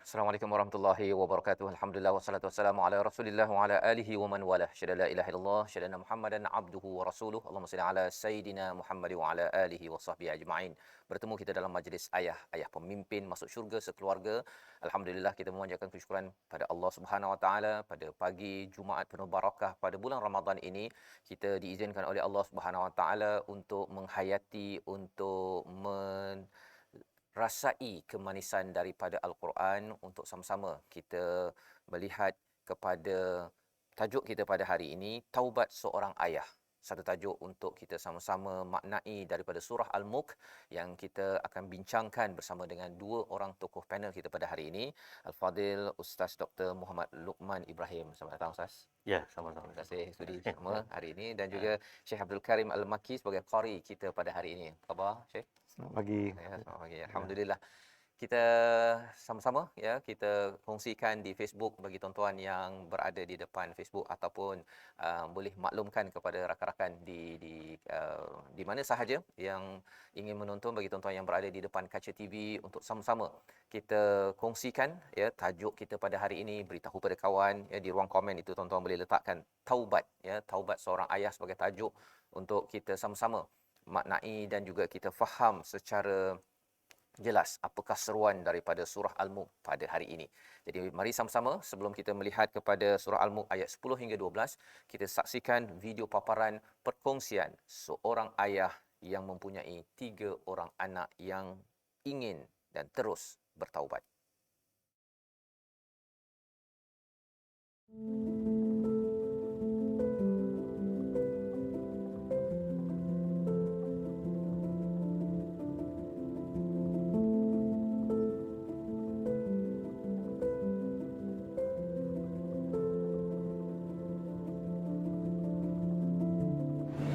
Assalamualaikum warahmatullahi wabarakatuh. Alhamdulillah wassalatu wassalamu ala Rasulillah wa ala alihi wa man walah. Syada la ilaha illallah, syada Muhammadan abduhu wa rasuluh. Allahumma salli ala sayidina Muhammad wa ala alihi wa sahbihi ajma'in. Bertemu kita dalam majlis ayah pemimpin masuk syurga sekeluarga. Alhamdulillah kita memanjatkan kesyukuran pada Allah Subhanahu wa taala pada pagi Jumaat penuh barakah pada bulan Ramadan ini. Kita diizinkan oleh Allah Subhanahu wa taala untuk menghayati, untuk rasai kemanisan daripada Al-Quran, untuk sama-sama kita melihat kepada tajuk kita pada hari ini, Taubat Seorang Ayah. Satu tajuk untuk kita sama-sama maknai daripada surah Al-Mulk yang kita akan bincangkan bersama dengan dua orang tokoh panel kita pada hari ini. Al-Fadil Ustaz Dr. Muhammad Luqman Ibrahim. Selamat datang Ustaz. Ya, sama-sama. Terima kasih sudi bersama hari ini, dan juga Syekh Abdul Karim Al-Maki sebagai qari kita pada hari ini. Apa khabar Syekh? Selamat pagi. Ya, selamat pagi. Alhamdulillah. Kita sama-sama ya, kita kongsikan di Facebook bagi tuan-tuan yang berada di depan Facebook, ataupun boleh maklumkan kepada rakan-rakan di mana sahaja yang ingin menonton, bagi tuan-tuan yang berada di depan kaca TV, untuk sama-sama kita kongsikan ya tajuk kita pada hari ini, beritahu pada kawan ya. Di ruang komen itu tuan-tuan boleh letakkan taubat ya, taubat seorang ayah sebagai tajuk untuk kita sama-sama maknai dan juga kita faham secara jelas apakah seruan daripada surah Al-Mulk pada hari ini. Jadi mari sama-sama, sebelum kita melihat kepada surah Al-Mulk ayat 10 hingga 12, kita saksikan video paparan perkongsian seorang ayah yang mempunyai 3 orang anak yang ingin dan terus bertaubat.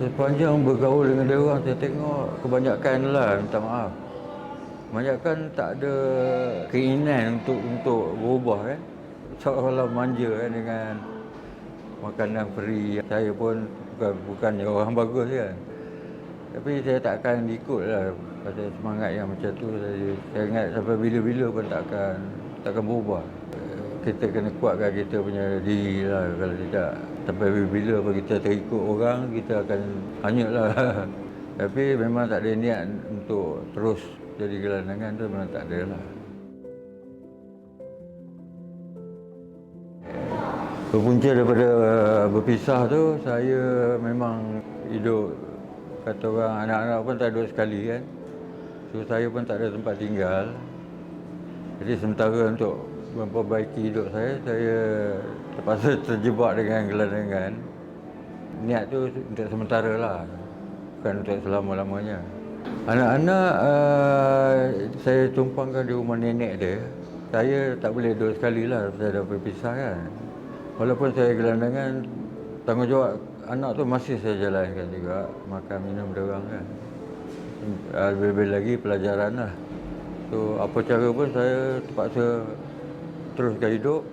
Sepanjang bergaul dengan dia orang, saya tengok kebanyakan lah, minta maaf, kebanyakan tak ada keinginan untuk berubah kan. Seolah-olah manja kan dengan makanan free. Saya pun bukannya orang bagus kan, tapi saya takkan ikut lah pasal semangat yang macam tu. Saya ingat sampai bila-bila pun takkan berubah. Kita kena kuatkan kita punya diri lah. Kalau tidak, sampai bila pun kita terikut orang, kita akan hanyut lah. Tapi memang tak ada niat untuk terus jadi gelandangan tu, memang tak ada lah. Berpunca daripada berpisah tu, saya memang hidup, kata orang, anak-anak pun tak duduk sekali kan. So saya pun tak ada tempat tinggal. Jadi sementara untuk memperbaiki hidup saya terpaksa terjebak dengan gelandangan. Niat tu untuk sementara lah, bukan untuk selama-lamanya. Anak-anak saya tumpangkan di rumah nenek dia. Saya tak boleh duduk sekali lah, saya dah berpisah kan. Walaupun saya gelandangan, tanggungjawab anak tu masih saya jalankan juga. Makan minum dia orang kan. Lebih-lebih lagi pelajaran lah. So apa cara pun saya terpaksa teruskan hidup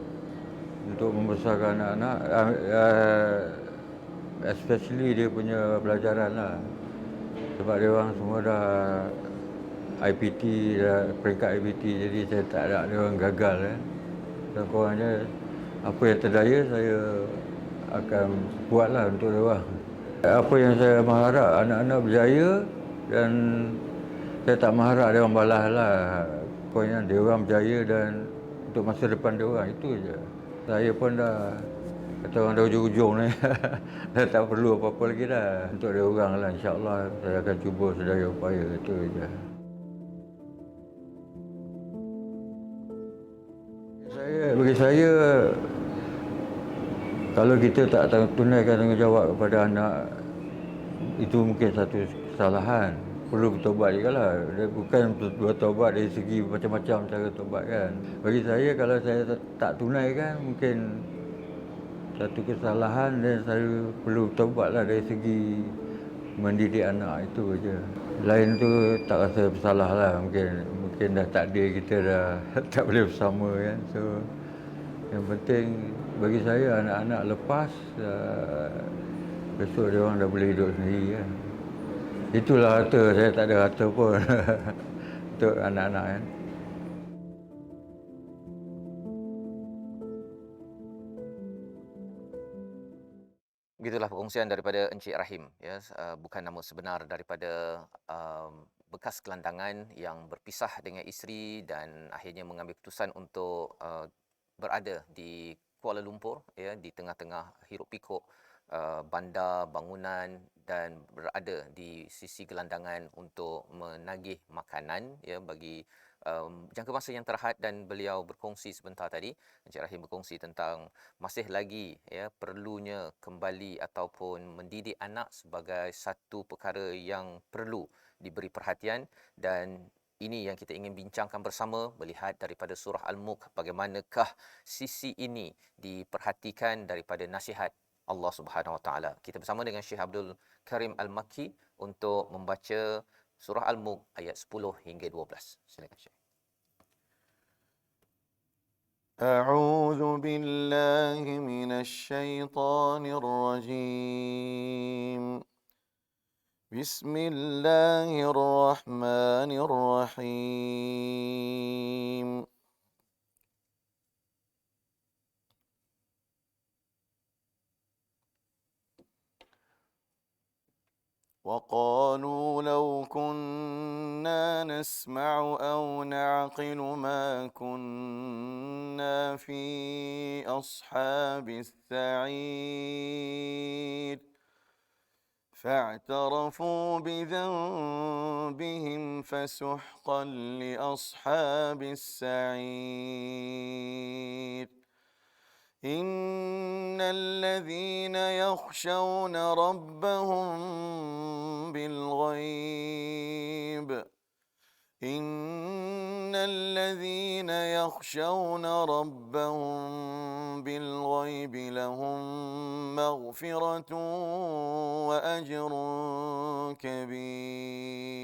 untuk membesarkan anak-anak, especially dia punya pelajaran lah. Sebab dia orang semua dah IPT, dah peringkat IPT, jadi saya tak nak dia orang gagal kan. Dan korangnya apa yang terdaya saya akan buatlah untuk dia orang. Apa yang saya mengharap anak-anak berjaya, dan saya tak mengharap dia orang balas lah. Pokoknya dia orang berjaya dan untuk masa depan dia orang, itu je. Saya pun dah, kata orang dah hujung-hujung ni. Dah tak perlu apa-apa lagi dah. Untuk dia orang lah, insya-Allah saya akan cuba sedaya upaya, itu je. Bagi saya, kalau kita tak tunaikan tanggungjawab kepada anak, itu mungkin satu kesalahan. Perlu bertobat juga lah. Bukan bertobat dari segi macam-macam cara tobat kan. Bagi saya, kalau saya tak tunaikan, mungkin satu kesalahan, dan saya perlu bertobat lah dari segi mendidik anak, itu aja. Lain tu tak rasa bersalah lah. Mungkin dah takdir kita dah tak boleh bersama kan. So yang penting bagi saya, anak-anak lepas, besok dia orang dah boleh hidup sendiri kan. Itulah harta, saya tak ada harta pun untuk anak-anak kan. Begitulah perkongsian daripada Encik Rahim, ya, bukan nama sebenar daripada bekas gelandangan yang berpisah dengan isteri dan akhirnya mengambil keputusan untuk berada di Kuala Lumpur, ya, di tengah-tengah hiruk pikuk bandar, bangunan, dan berada di sisi gelandangan untuk menagih makanan, ya, bagi jangka masa yang terhad. Dan beliau berkongsi sebentar tadi, Encik Rahim berkongsi tentang masih lagi, ya, perlunya kembali ataupun mendidik anak sebagai satu perkara yang perlu diberi perhatian. Dan ini yang kita ingin bincangkan bersama, melihat daripada surah Al-Mulk bagaimanakah sisi ini diperhatikan daripada nasihat Allah Subhanahu Wa Taala. Kita bersama dengan Syekh Abdul Karim Al-Makki untuk membaca surah Al-Mulk ayat 10 hingga 12. Silakan Syekh. أعوذ بالله من الشيطان الرجيم بسم الله الرحمن الرحيم وقالوا لو كنا نسمع أو نعقل ما كنا في أصحاب السعير فاعترفوا بذنبهم فسحقا لأصحاب السعير إن الذين يخشون ربهم بالغيب إن الذين يخشون ربهم بالغيب لهم مغفرة وأجر كبير.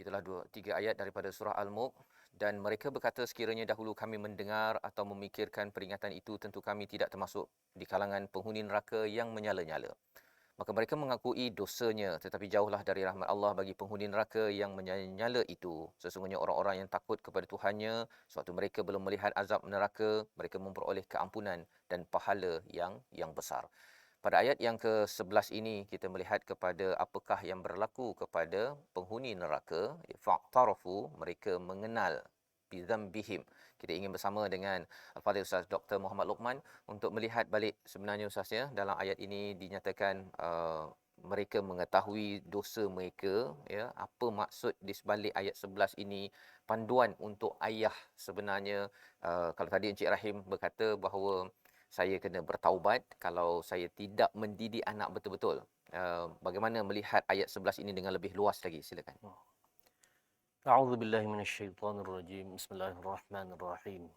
Gitulah tiga ayat daripada surah Al-Mulk. Dan mereka berkata, sekiranya dahulu kami mendengar atau memikirkan peringatan itu, tentu kami tidak termasuk di kalangan penghuni neraka yang menyala-nyala. Maka mereka mengakui dosanya, tetapi jauhlah dari rahmat Allah bagi penghuni neraka yang menyala-nyala itu. Sesungguhnya orang-orang yang takut kepada Tuhannya, sewaktu mereka belum melihat azab neraka, mereka memperoleh keampunan dan pahala yang besar. Pada ayat yang ke-11 ini kita melihat kepada apakah yang berlaku kepada penghuni neraka. Fa'tarafu, mereka mengenal, bidzambihim. Kita ingin bersama dengan Al-Fadhil Ustaz Dr. Muhammad Luqman untuk melihat balik sebenarnya Ustaz, ya, dalam ayat ini dinyatakan mereka mengetahui dosa mereka, ya. Apa maksud di sebalik ayat 11 ini? Panduan untuk ayah sebenarnya. Kalau tadi Encik Rahim berkata bahawa saya kena bertaubat kalau saya tidak mendidik anak betul-betul. Bagaimana melihat ayat 11 ini dengan lebih luas lagi? Silakan. A'udzu billahi minasyaitonir rajim. Bismillahirrahmanirrahim.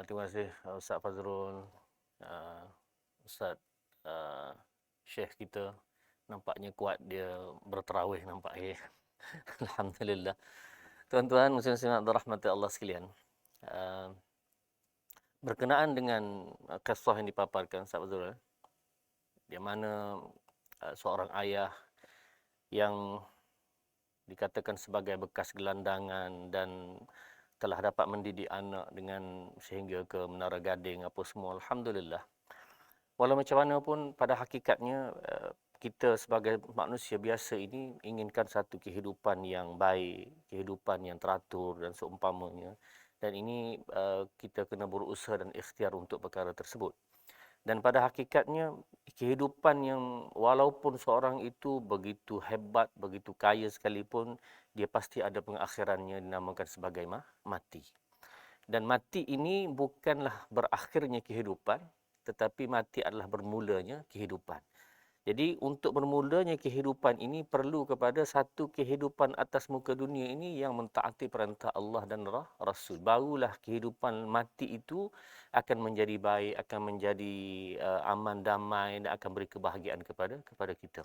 Terima kasih Ustaz Fazrul, Ustaz Syekh kita. Nampaknya kuat dia berterawih nampaknya. Alhamdulillah. Tuan-tuan muslim-muslimat dirahmati Allah sekalian. Berkenaan dengan kisah yang dipaparkan Ustaz Fazrul, di mana seorang ayah yang dikatakan sebagai bekas gelandangan dan telah dapat mendidik anak dengan sehingga ke Menara Gading apa semua, alhamdulillah. Walau macam mana pun, pada hakikatnya kita sebagai manusia biasa ini inginkan satu kehidupan yang baik, kehidupan yang teratur dan seumpamanya. Dan ini kita kena berusaha dan ikhtiar untuk perkara tersebut. Dan pada hakikatnya kehidupan yang walaupun seorang itu begitu hebat, begitu kaya sekalipun, dia pasti ada pengakhirannya dinamakan sebagai mati. Dan mati ini bukanlah berakhirnya kehidupan, tetapi mati adalah bermulanya kehidupan. Jadi untuk bermulanya kehidupan ini perlu kepada satu kehidupan atas muka dunia ini yang mentaati perintah Allah dan Rasul. Barulah kehidupan mati itu akan menjadi baik, akan menjadi aman, damai dan akan beri kebahagiaan kepada kita.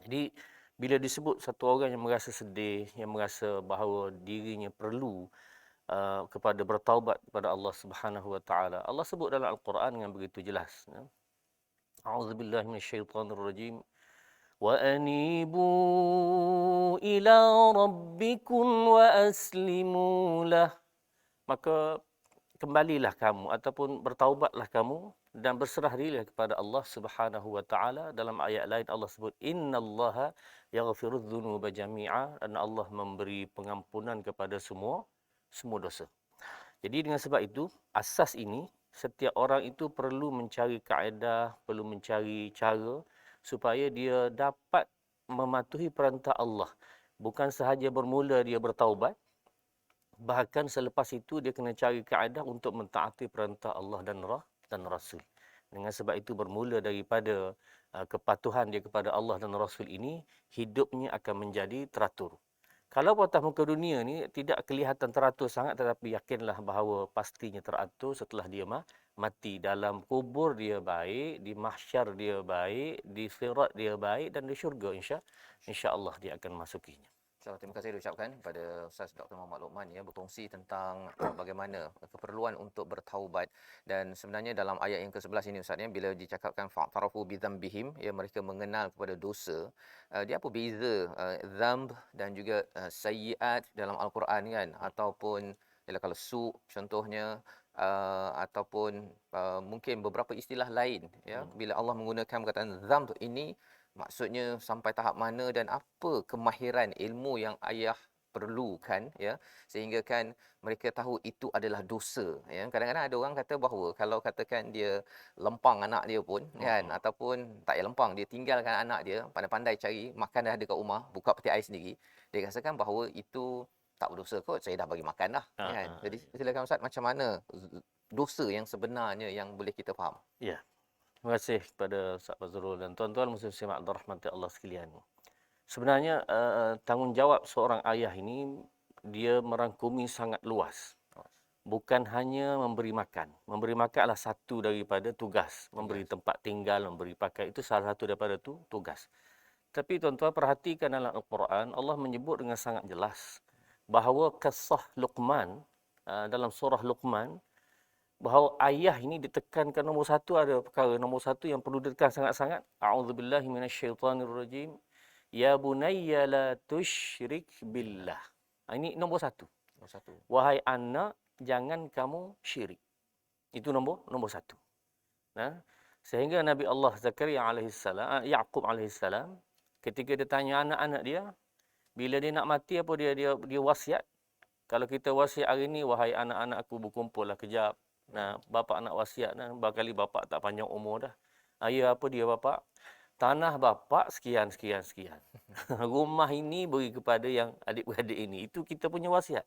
Jadi bila disebut satu orang yang merasa sedih, yang merasa bahawa dirinya perlu kepada bertaubat kepada Allah Subhanahu Wa Taala, Allah sebut dalam Al-Quran dengan begitu jelas. A'udzubillahi minasyaitonirrajim. Wa anibu ila rabbikum wa aslimu lah. Maka kembalilah kamu ataupun bertaubatlah kamu dan berserah dirilah kepada Allah Subhanahu wa taala. Dalam ayat lain Allah sebut innallaha yaghfirudz dzunuba jami'a, dan Allah memberi pengampunan kepada semua dosa. Jadi dengan sebab itu, asas ini setiap orang itu perlu mencari kaedah, perlu mencari cara supaya dia dapat mematuhi perintah Allah. Bukan sahaja bermula dia bertaubat, bahkan selepas itu dia kena cari kaedah untuk mentaati perintah Allah dan Rasul. Dengan sebab itu bermula daripada kepatuhan dia kepada Allah dan Rasul ini, hidupnya akan menjadi teratur. Kalau atas muka dunia ni tidak kelihatan teratur sangat, tetapi yakinlah bahawa pastinya teratur setelah dia mati. Dalam kubur dia baik, di mahsyar dia baik, di sirat dia baik, dan di syurga insya-Allah dia akan masukinya. Terima kasih diucapkan kepada Ustaz Dr. Muhammad Luqman ya, berkongsi tentang bagaimana keperluan untuk bertaubat. Dan sebenarnya dalam ayat yang ke-11 ini Ustaz ya, bila dicakapkan fa'tarafu bidzambihim, ya mereka mengenal kepada dosa, dia apa beza dzamb dan juga sayyiat dalam al-Quran kan, ataupun ialah kalau su contohnya, ataupun mungkin beberapa istilah lain ya, bila Allah menggunakan perkataan dzamb ini, maksudnya sampai tahap mana dan apa kemahiran ilmu yang ayah perlukan ya, sehingga kan mereka tahu itu adalah dosa ya. Kadang-kadang ada orang kata bahawa kalau katakan dia lempang anak dia pun kan, ataupun tak payah lempang, dia tinggalkan anak dia, pandai-pandai cari makan dah ada kat rumah, buka peti air sendiri, dia rasakan bahawa itu tak berdosa kot, saya dah bagi makan dah kan. Jadi silakan Ustaz, macam mana dosa yang sebenarnya yang boleh kita faham? Ya. Terima kasih kepada Ustaz Fazrul dan tuan-tuan muslim simak rahmati Allah sekalian. Sebenarnya tanggungjawab seorang ayah ini dia merangkumi sangat luas. Bukan hanya memberi makan. Memberi makan adalah satu daripada tugas. Memberi tempat tinggal, memberi pakaian, itu salah satu daripada tugas. Tapi tuan-tuan perhatikan dalam Al-Quran, Allah menyebut dengan sangat jelas bahawa kisah Luqman, dalam surah Luqman, bahawa ayah ini ditekankan nombor satu. Ada perkara nombor satu yang perlu ditekan sangat-sangat. A'udzubillahi minasyaitanirrajim. Ya bunayya la tusyrik billah. Ini nombor satu. Wahai anak, jangan kamu syirik. Itu nombor satu. Nah, sehingga Nabi Allah Zakaria alaihissalam, Yaqub alaihissalam, ketika dia tanya anak-anak dia, bila dia nak mati apa dia wasiat. Kalau kita wasiat hari ni, wahai anak-anak aku berkumpullah kejap. Nah, bapa nak wasiat, barangkali bapa tak panjang umur dah. Ya, apa dia bapa? Tanah bapa sekian. Rumah ini beri kepada yang adik-beradik ini. Itu kita punya wasiat.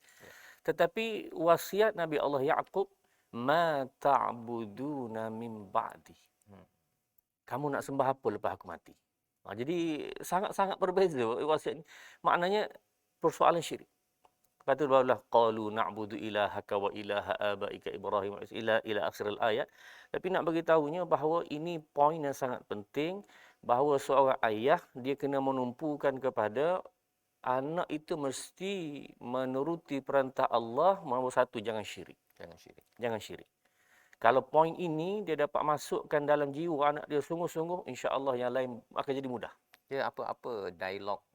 Tetapi wasiat Nabi Allah Yaqub, ma ta'buduna min ba'di. Kamu nak sembah apa lepas aku mati? Jadi sangat-sangat berbeza wasiat ini. Maknanya persoalan syirik. Kata barulah qalu na'budu ilahaka wa ilaha abaika Ibrahim ila akhir ayat. Tapi nak bagi tahunya bahawa ini poin yang sangat penting, bahawa seorang ayah dia kena menumpukan kepada anak itu mesti menuruti perintah Allah. Nombor satu, jangan syirik. Jangan syirik. Kalau poin ini dia dapat masukkan dalam jiwa anak dia sungguh-sungguh, insya-Allah yang lain akan jadi mudah. Ya, apa dialog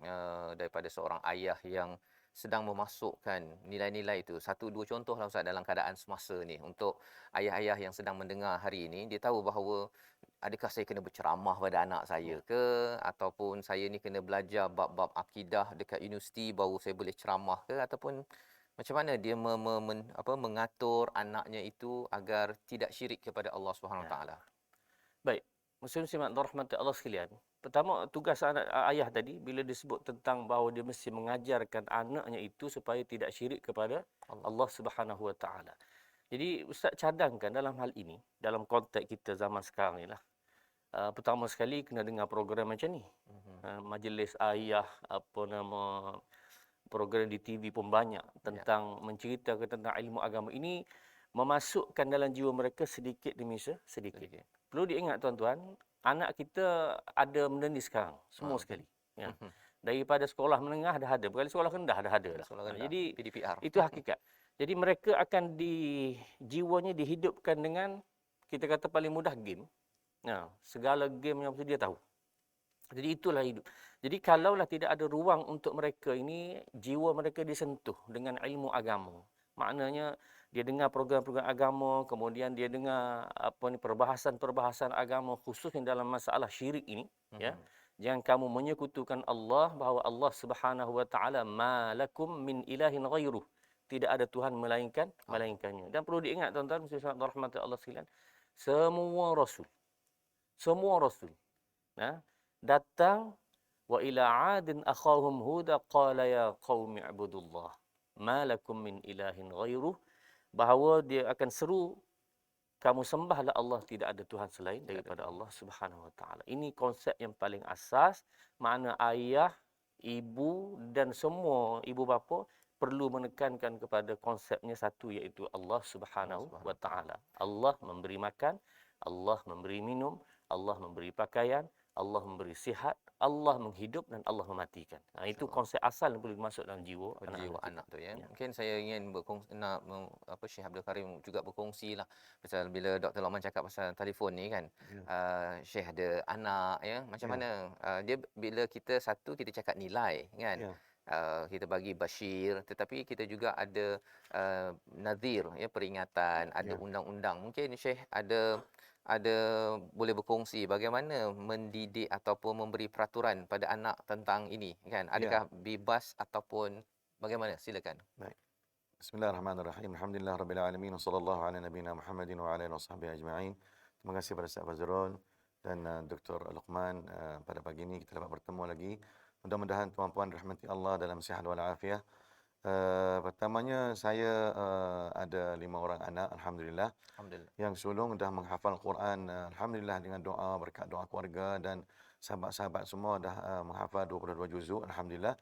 daripada seorang ayah yang sedang memasukkan nilai-nilai itu. Satu dua contohlah Ustaz dalam keadaan semasa ni untuk ayah-ayah yang sedang mendengar hari ini, dia tahu bahawa adakah saya kena berceramah pada anak saya ke, ataupun saya ni kena belajar bab-bab akidah dekat universiti baru saya boleh ceramah ke, ataupun macam mana dia mengatur anaknya itu agar tidak syirik kepada Allah Subhanahu Wa Taala. Baik. Muslim simak rahmati Allah sekalian. Pertama, tugas ayah tadi bila disebut tentang bahawa dia mesti mengajarkan anaknya itu supaya tidak syirik kepada Allah Subhanahu Wa Taala. Jadi Ustaz cadangkan dalam hal ini, dalam konteks kita zaman sekarang ni lah. Pertama sekali kena dengar program macam ni. Majlis ayah, program di TV pun banyak tentang menceritakan tentang ilmu agama ini, memasukkan dalam jiwa mereka sedikit demi sedikit. Perlu diingat tuan-tuan, anak kita ada benda ni sekarang, semua sekali. Ya. Daripada sekolah menengah dah ada, berkali sekolah rendah dah ada. Jadi PDPR. itu hakikat. Jadi mereka akan jiwanya dihidupkan dengan, kita kata paling mudah, game. Segala game yang dia tahu. Jadi itulah hidup. Jadi kalaulah tidak ada ruang untuk mereka ini, jiwa mereka disentuh dengan ilmu agama. Maknanya dia dengar program-program agama, kemudian dia dengar perbahasan-perbahasan agama khususnya dalam masalah syirik ini, ya. Jangan kamu menyekutukan Allah, bahawa Allah Subhanahu wa taala malakum min ilahin ghairuh. Tidak ada Tuhan melainkannya. Dan perlu diingat tuan-tuan, muslimin rahmati Allah sekalian, semua rasul, nah, datang wa ila 'adin akhahum huda qala ya qaumi ibudullah ma lakum min ilahin ghairuh, bahawa dia akan seru, kamu sembahlah Allah, tidak ada Tuhan selain daripada Allah Subhanahu wa taala. Ini konsep yang paling asas, mana ayah, ibu dan semua ibu bapa perlu menekankan kepada konsepnya satu, iaitu Allah Subhanahu wa taala. Allah memberi makan, Allah memberi minum, Allah memberi pakaian, Allah memberi sihat, Allah menghidup dan Allah mematikan. Itu konsep asal yang perlu masuk dalam jiwa anak tu, ya. Mungkin saya ingin Syekh Abdul Karim juga berkongsi lah pasal bila Dr. Lokman cakap pasal telefon ni kan. Syekh ada anak, ya. Macam mana dia bila kita cakap nilai kan. Kita bagi basyir, tetapi kita juga ada nazir, ya, peringatan, ada undang-undang. Mungkin Syekh ada boleh berkongsi bagaimana mendidik ataupun memberi peraturan pada anak tentang ini kan, adakah bebas ataupun bagaimana? Silakan. Baik. Bismillahirrahmanirrahim. Alhamdulillahirabbil alamin, wassallallahu ala nabiyyina Muhammadin wa ala alihi washabbihi ajma'in. Terima kasih kepada Ustaz Fazrul dan Dr. Luqman. Pada pagi ini kita dapat bertemu lagi. Mudah-mudahan tuan-puan rahmati Allah dalam sihat wal afiah. Pertamanya saya ada 5 orang anak, alhamdulillah. Yang sulung dah menghafal Quran, alhamdulillah, dengan doa, berkat doa keluarga dan sahabat-sahabat semua dah menghafal 22 juzuk, alhamdulillah.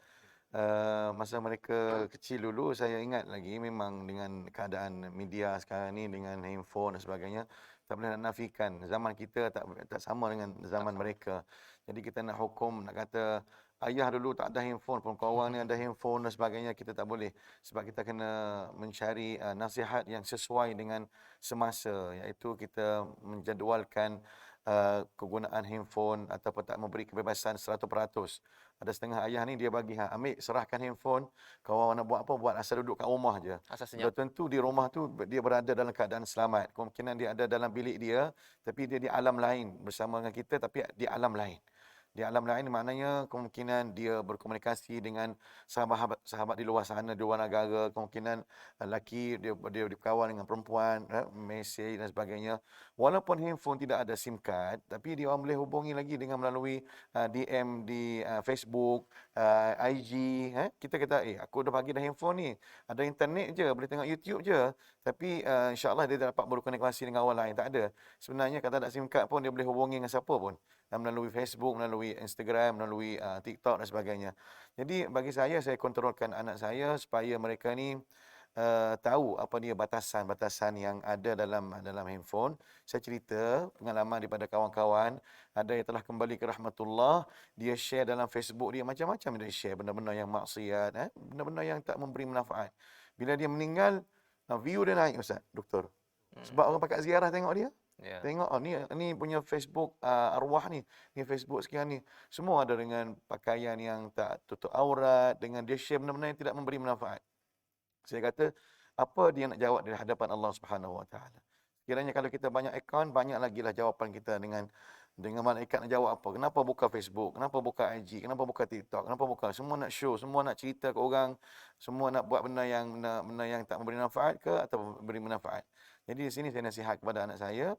Masa mereka kecil dulu, saya ingat lagi, memang dengan keadaan media sekarang ni, dengan handphone dan sebagainya, tak boleh nak nafikan zaman kita tak sama dengan zaman mereka. Jadi kita nak hukum, nak kata ayah dulu tak ada handphone pun, korang ni ada handphone dan sebagainya, kita tak boleh. Sebab kita kena mencari nasihat yang sesuai dengan semasa, iaitu kita menjadualkan kegunaan handphone ataupun tak memberi kebebasan 100%. Ada setengah ayah ni dia bagi, ambil, serahkan handphone, kau nak buat apa buat, asal duduk kat rumah je. Belum tentu di rumah tu dia berada dalam keadaan selamat. Kemungkinan dia ada dalam bilik dia, tapi dia di alam lain bersama dengan kita, tapi di alam lain. Di alam lain maknanya kemungkinan dia berkomunikasi dengan sahabat di luar sana, di luar negara. Kemungkinan lelaki dia berkawan dengan perempuan, mesej dan sebagainya. Walaupun handphone tidak ada SIM card, tapi dia orang boleh hubungi lagi dengan melalui DM di Facebook, IG. Kita kata, aku dah bagi dah handphone ni, ada internet je, boleh tengok YouTube je. Tapi insyaAllah dia dapat berkomunikasi dengan orang lain. Tak ada. Sebenarnya kalau tak ada SIM card pun, dia boleh hubungi dengan siapa pun. Melalui Facebook, melalui Instagram, melalui TikTok dan sebagainya. Jadi bagi saya kontrolkan anak saya supaya mereka ni tahu apa dia batasan-batasan yang ada dalam handphone. Saya cerita pengalaman daripada kawan-kawan, ada yang telah kembali ke rahmatullah, dia share dalam Facebook dia, macam-macam dia share, benda-benda yang maksiat, benda-benda yang tak memberi manfaat. Bila dia meninggal, view dia naik, Ustaz, Doktor. Sebab orang pakat ziarah tengok dia. Tengok, ni punya Facebook arwah ni Facebook sekian ni. Semua ada dengan pakaian yang tak tutup aurat, dengan dia share benda-benda yang tidak memberi manfaat. Saya kata, apa dia nak jawab di hadapan Allah Subhanahu Wa Taala? Kiranya kalau kita banyak akaun, banyak lagi lah jawapan kita dengan malaikat nak jawab apa. Kenapa buka Facebook? Kenapa buka IG? Kenapa buka TikTok? Kenapa buka? Semua nak show, semua nak cerita ke orang, semua nak buat benda yang tak memberi manfaat ke atau memberi manfaat. Jadi di sini saya nasihat kepada anak saya.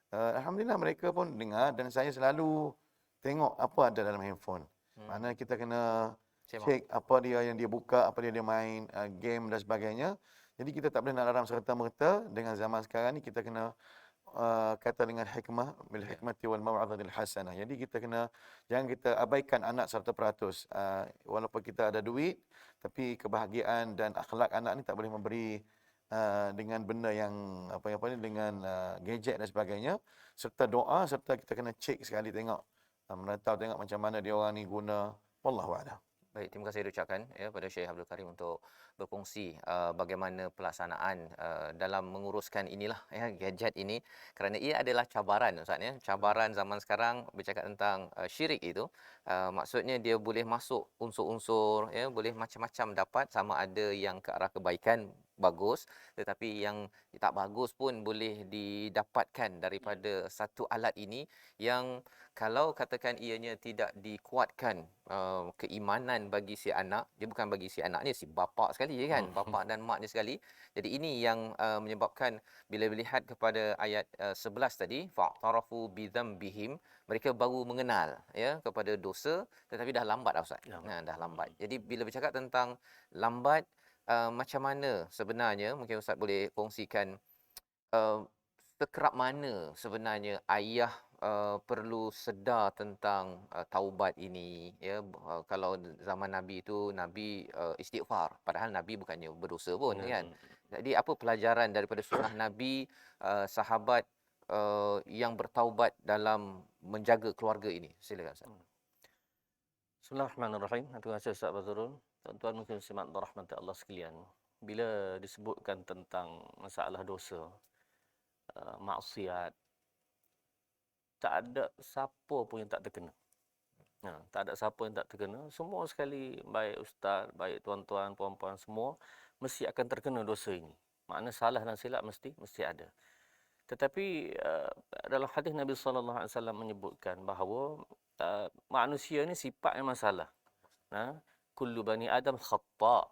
Alhamdulillah mereka pun dengar, dan saya selalu tengok apa ada dalam handphone. Mana kita kena cek apa dia yang dia buka, apa dia main, game dan sebagainya. Jadi kita tak boleh nak larang serta-merta. Dengan zaman sekarang ni kita kena kata dengan hikmah, bil hikmati wal mau'izati hasanah. Jadi kita kena, jangan kita abaikan anak 100%. Walaupun kita ada duit, tapi kebahagiaan dan akhlak anak ni tak boleh memberi dengan benda yang dengan gadget dan sebagainya. Serta doa, serta kita kena cek sekali, tengok menatau, tengok macam mana dia orang ni guna. Wallahu a'lam. Baik, terima kasih diucapkan pada Syekh Abdul Karim untuk berkongsi bagaimana pelaksanaan dalam menguruskan inilah gadget ini, kerana ia adalah cabaran, Ustaz, cabaran zaman sekarang. Bercakap tentang syirik itu, maksudnya dia boleh masuk unsur-unsur, boleh macam-macam dapat, sama ada yang ke arah kebaikan bagus, tetapi yang tak bagus pun boleh didapatkan daripada satu alat ini yang kalau katakan ianya tidak dikuatkan keimanan bagi si anak, dia bukan bagi si anak ni, si bapa sekali je kan, bapa dan mak ni sekali. Jadi ini yang menyebabkan bila melihat kepada ayat 11 tadi, fa'tarafu bidzambihim, mereka baru mengenal ya kepada dosa, tetapi dah lambat dah Ustaz. Dah lambat. Jadi bila bercakap tentang lambat, macam mana sebenarnya, mungkin Ustaz boleh kongsikan sekerap mana sebenarnya ayah perlu sedar tentang taubat ini ya. Kalau zaman Nabi itu Nabi istighfar, padahal Nabi bukannya berdosa pun kan. Jadi apa pelajaran daripada sunnah Nabi, sahabat yang bertaubat dalam menjaga keluarga ini? Silakan Ustaz. Bismillahirrahmanirrahim. Terima kasih Ustaz Fazrul. Tuan-tuan muslimat dan rahmati Allah sekalian. Bila disebutkan tentang masalah dosa, maksiat, tak ada siapa pun yang tak terkena. Tak ada siapa yang tak terkena. Semua sekali, baik ustaz, baik tuan-tuan, puan-puan, semua mesti akan terkena dosa ini. Makna salah dan silap mesti ada. Tetapi dalam hadis Nabi SAW menyebutkan bahawa manusia ni sifatnya masalah. Kullu bani Adam khata'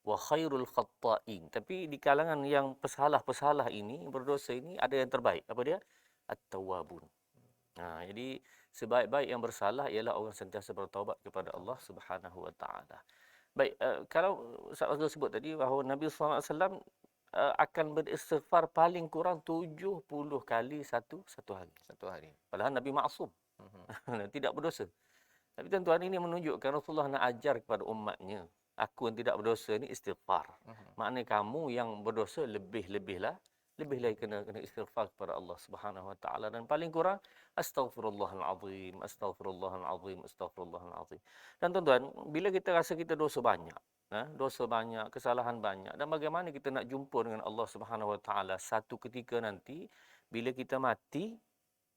wa khairul khata'in. Tapi di kalangan yang pesalah-pesalah ini, berdosa ini, ada yang terbaik. Apa dia? At-tawwabun. Jadi sebaik-baik yang bersalah ialah orang sentiasa bertaubat kepada Allah Subhanahu wa taala. Baik, kalau Ustaz Fazrul sebut tadi bahawa Nabi SAW akan beristighfar paling kurang 70 kali satu hari. Satu hari. Padahal Nabi maksum. Tidak berdosa. Tapi tuan-tuan, ini menunjukkan Rasulullah nak ajar kepada umatnya, aku yang tidak berdosa ni istighfar. Maknanya kamu yang berdosa lebih lagi kena istighfar kepada Allah Subhanahu wa taala, dan paling kurang astaghfirullahal azim, astaghfirullahal azim, astaghfirullahal azim. Dan tuan-tuan, bila kita rasa kita dosa banyak, kesalahan banyak, dan bagaimana kita nak jumpa dengan Allah Subhanahu wa taala satu ketika nanti bila kita mati,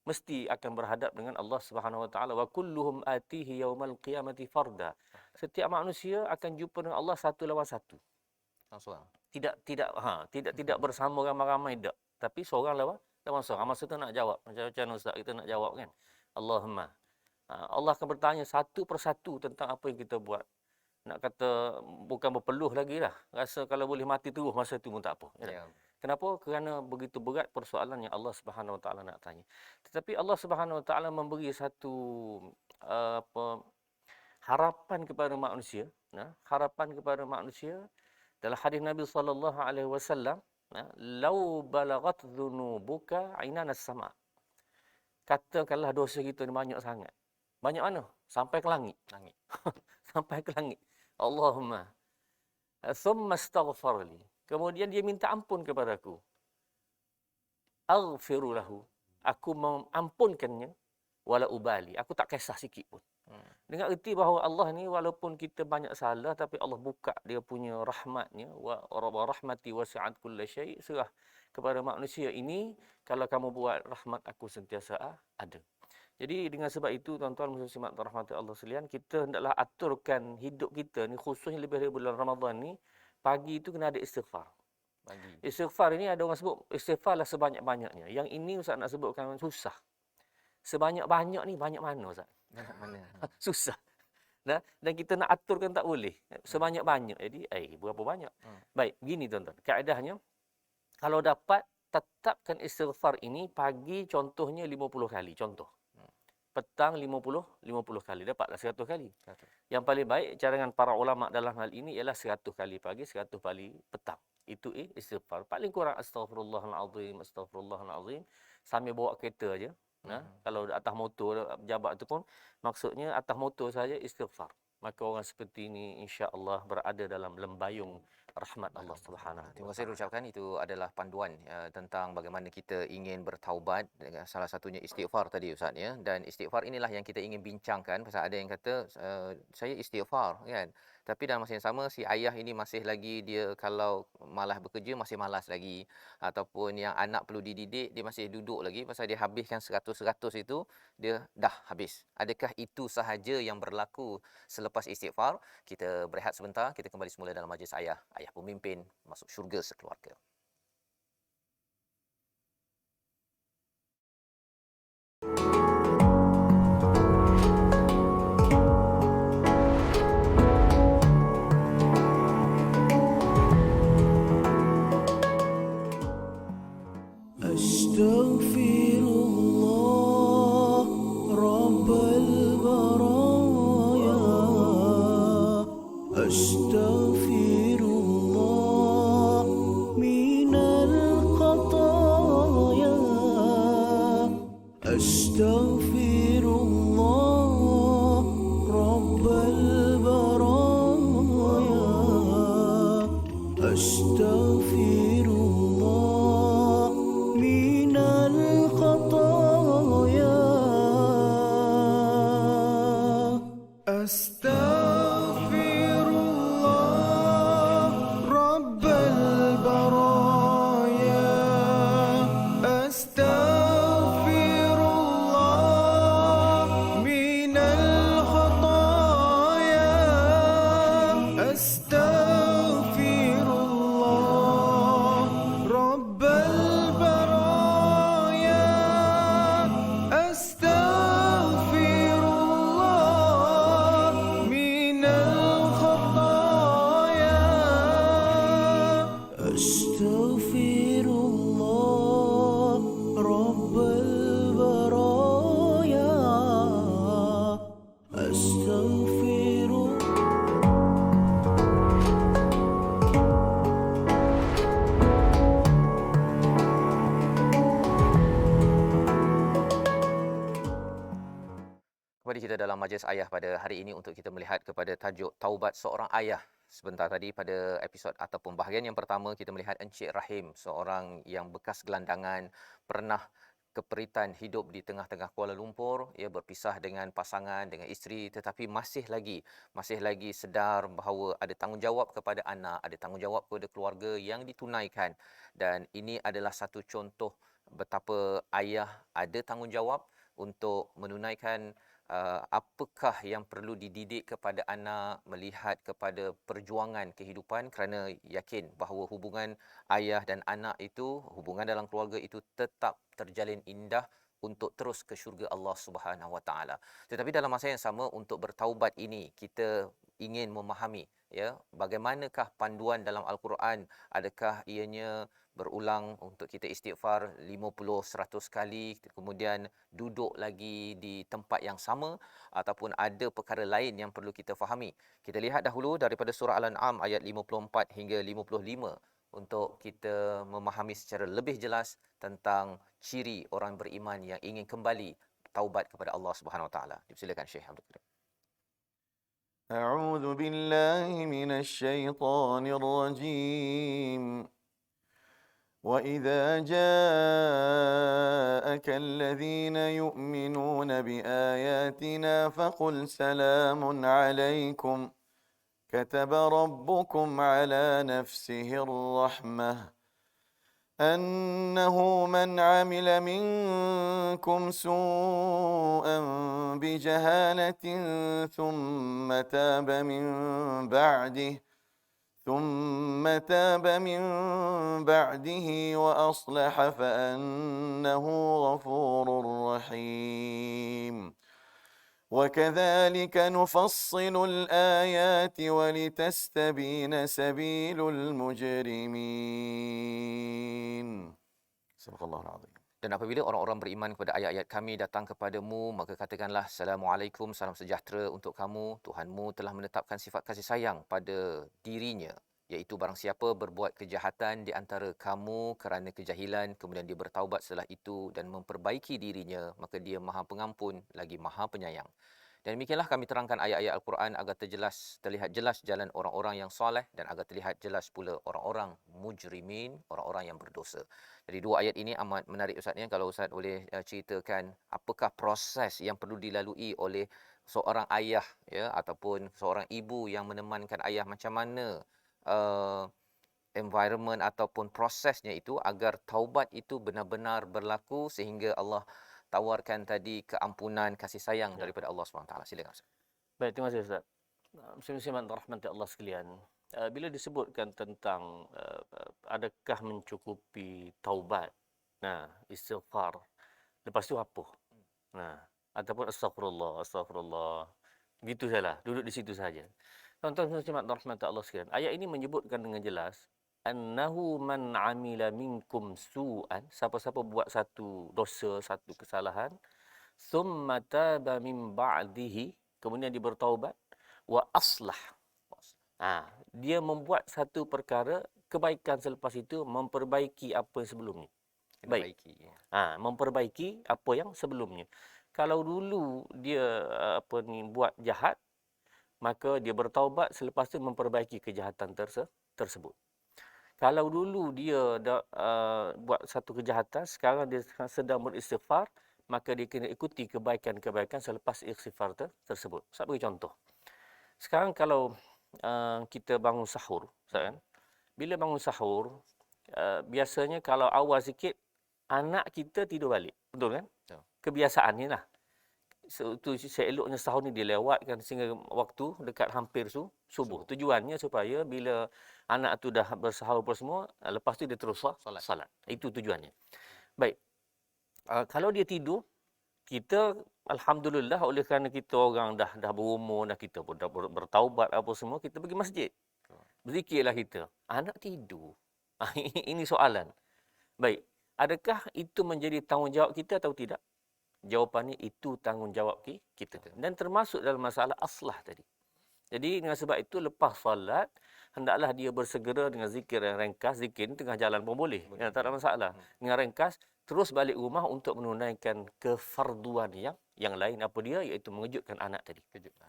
mesti akan berhadap dengan Allah Subhanahu wa taala. Wa kulluhum atihi yaumal qiyamati farda. Setiap manusia akan jumpa dengan Allah satu lawan satu. Langsung. Tidak bersama ramai-ramai, tak. Tapi seorang lawan seorang. Masa tu nak jawab. Macam ustaz kita nak jawab kan. Allahumma. Allah akan bertanya satu persatu tentang apa yang kita buat. Nak kata bukan berpeluh lagi lah. Rasa kalau boleh mati terus masa tu pun tak apa. Ya. Kenapa? Kerana begitu berat persoalan yang Allah Subhanahu wa taala nak tanya. Tetapi Allah Subhanahu wa taala memberi satu harapan kepada manusia, harapan kepada manusia dalam hadis Nabi sallallahu alaihi wasallam, "Lau balagat dzunubuka ainanas sama." Katakanlah dosa kita ni banyak sangat. Banyak mana? Sampai ke langit. Sampai ke langit. Allahumma thumma astaghfirli. Kemudian dia minta ampun kepadaku. Aghfiru lahu. Aku mengampunkannya wala ubali. Aku tak kisah sikit pun. Dengan erti bahawa Allah ni walaupun kita banyak salah, tapi Allah buka dia punya rahmatnya, wa rahmati wasi'at kulla syai', serah kepada manusia ini, kalau kamu buat rahmat aku sentiasa ada. Jadi dengan sebab itu tuan-tuan muslimat dan rahmati Allah sekalian, kita hendaklah aturkan hidup kita ni, khususnya lebih dari bulan Ramadan ni, pagi itu kena ada istighfar. Istighfar ini ada orang sebut istighfarlah sebanyak-banyaknya. Yang ini Ustaz nak sebutkan susah. Sebanyak-banyak ni banyak mana Ustaz? Mana? Susah. Dan kita nak aturkan tak boleh. Sebanyak-banyak. Jadi, berapa banyak? Baik, begini tuan-tuan. Kaedahnya, kalau dapat, tetapkan istighfar ini pagi contohnya 50 kali. Contoh. Petang 50 kali. Dapatlah 100 kali. Yang paling baik, cadangan para ulama dalam hal ini ialah 100 kali pagi, 100 kali petang. Itu istighfar. Paling kurang astaghfirullahalazim, astaghfirullahalazim. Sambil bawa kereta aja. Kalau atas motor pejabat itu pun, maksudnya atas motor saja istighfar. Maka orang seperti ini insya-Allah berada dalam lembayung rahmat Allah Subhanahu wa taala. Terima kasih ucapkan, itu adalah panduan tentang bagaimana kita ingin bertaubat, dengan salah satunya istighfar tadi Ustaz ya. Dan istighfar inilah yang kita ingin bincangkan, pasal ada yang kata saya istighfar kan. Tapi dalam masa yang sama si ayah ini masih lagi dia kalau malas bekerja masih malas lagi, ataupun yang anak perlu dididik dia masih duduk lagi pasal dia habiskan 100% itu dia dah habis. Adakah itu sahaja yang berlaku selepas istighfar? Kita berehat sebentar, kita kembali semula dalam majlis ayah. Ayah pemimpin masuk syurga sekeluarga. أستغفر الله رب البرايا أستغفر الله من الخطايا أستغفر الله رب البرايا أستغفر الله من الخطايا أستغفر الله رب البرايا أستغفر الله من الخطايا أستغفر الله رب البرايا أستغفر الله من الخطايا أستغفر الله رب البرايا أستغفر Kembali kita dalam majlis ayah pada hari ini untuk kita melihat kepada tajuk taubat seorang ayah. Sebentar tadi pada episod ataupun bahagian yang pertama kita melihat Encik Rahim, seorang yang bekas gelandangan, pernah keperitan hidup di tengah-tengah Kuala Lumpur, ia berpisah dengan pasangan, dengan isteri, tetapi masih lagi sedar bahawa ada tanggungjawab kepada anak, ada tanggungjawab kepada keluarga yang ditunaikan. Dan ini adalah satu contoh betapa ayah ada tanggungjawab untuk menunaikan apakah yang perlu dididik kepada anak, melihat kepada perjuangan kehidupan, kerana yakin bahawa hubungan ayah dan anak itu, hubungan dalam keluarga itu tetap terjalin indah untuk terus ke syurga Allah Subhanahu Wa Taala. Tetapi dalam masa yang sama untuk bertaubat ini kita ingin memahami bagaimanakah panduan dalam Al-Quran, adakah ianya berulang untuk kita istighfar 50-100 kali, kemudian duduk lagi di tempat yang sama, ataupun ada perkara lain yang perlu kita fahami. Kita lihat dahulu daripada surah Al-An'am ayat 54 hingga 55 untuk kita memahami secara lebih jelas tentang ciri orang beriman yang ingin kembali taubat kepada Allah Subhanahu Wa Taala. Dipersilakan Syekh Abdul Karim. أعوذ بالله من الشيطان الرجيم وإذا جاءك الذين يؤمنون بآياتنا فقل سلام عليكم كتب ربكم على نفسه الرحمة أنه من عمل منكم سوءا بجهالة ثم تاب من بعده وأصلح فأنه غفور رحيم وكذلك نفصل الآيات ولتستبين سبيل المجرمين صدق الله العظيم. Dan apabila orang-orang beriman kepada ayat-ayat kami datang kepadamu, maka katakanlah, Assalamualaikum, salam sejahtera untuk kamu. Tuhanmu telah menetapkan sifat kasih sayang pada dirinya, iaitu barang siapa berbuat kejahatan di antara kamu kerana kejahilan, kemudian dia bertaubat setelah itu dan memperbaiki dirinya, maka dia Maha Pengampun lagi Maha Penyayang. Dan demikianlah kami terangkan ayat-ayat Al-Quran agar terlihat jelas jalan orang-orang yang soleh dan agar terlihat jelas pula orang-orang mujrimin, orang-orang yang berdosa. Jadi dua ayat ini amat menarik Ustaz, kalau Ustaz boleh ceritakan apakah proses yang perlu dilalui oleh seorang ayah ya ataupun seorang ibu yang menemankan ayah macam mana uh, environment ataupun prosesnya itu agar taubat itu benar-benar berlaku sehingga Allah tawarkan tadi keampunan kasih sayang Ya. daripada Allah SWT. Silakan Ustaz. Baik, terima kasih Ustaz. Muslim-muslimat rahmati Allah sekalian. Bila disebutkan tentang adakah mencukupi taubat, nah, istighfar, lepas tu apa? Nah, ataupun astagfirullah, astagfirullah. Gitu sajalah, duduk di situ saja. Tuan-tuan muslimat rahmati Allah sekalian. Ayat ini menyebutkan dengan jelas annahu man amila minkum su'an, siapa-siapa buat satu dosa, satu kesalahan, summa taba min ba'dihi, kemudian dia bertaubat, wa aslah. Dia membuat satu perkara kebaikan selepas itu, memperbaiki apa yang sebelumnya. Baik. Perbaiki. Memperbaiki apa yang sebelumnya. Kalau dulu dia buat jahat, maka dia bertaubat, selepas itu memperbaiki kejahatan tersebut. Kalau dulu dia buat satu kejahatan, sekarang dia sedang beristighfar, maka dia kena ikuti kebaikan-kebaikan selepas istighfar tersebut. Saya beri contoh. Sekarang kalau kita bangun sahur, kan? Bila bangun sahur, biasanya kalau awal sikit, anak kita tidur balik. Betul kan? Betul. Kebiasaannya lah. Itu seeloknya sahur ni dilewatkan sehingga waktu dekat hampir subuh. Tujuannya supaya bila anak tu dah bersahur apa semua, lepas tu dia terus salat. Itu tujuannya. Baik. Kalau dia tidur, kita alhamdulillah oleh kerana kita orang dah berumur, dah kita pun dah bertaubat apa semua, kita pergi masjid. Berzikirlah kita. Anak tidur. Ini soalan. Baik. Adakah itu menjadi tanggungjawab kita atau tidak? Jawapannya itu tanggungjawab kita. Dan termasuk dalam masalah aslah tadi. Jadi dengan sebab itu lepas solat, hendaklah dia bersegera dengan zikir yang ringkas. Zikir ni tengah jalan pun boleh. Ya, tak ada masalah. Dengan ringkas, terus balik rumah untuk menunaikan kefarduan yang lain. Apa dia? Iaitu mengejutkan anak tadi.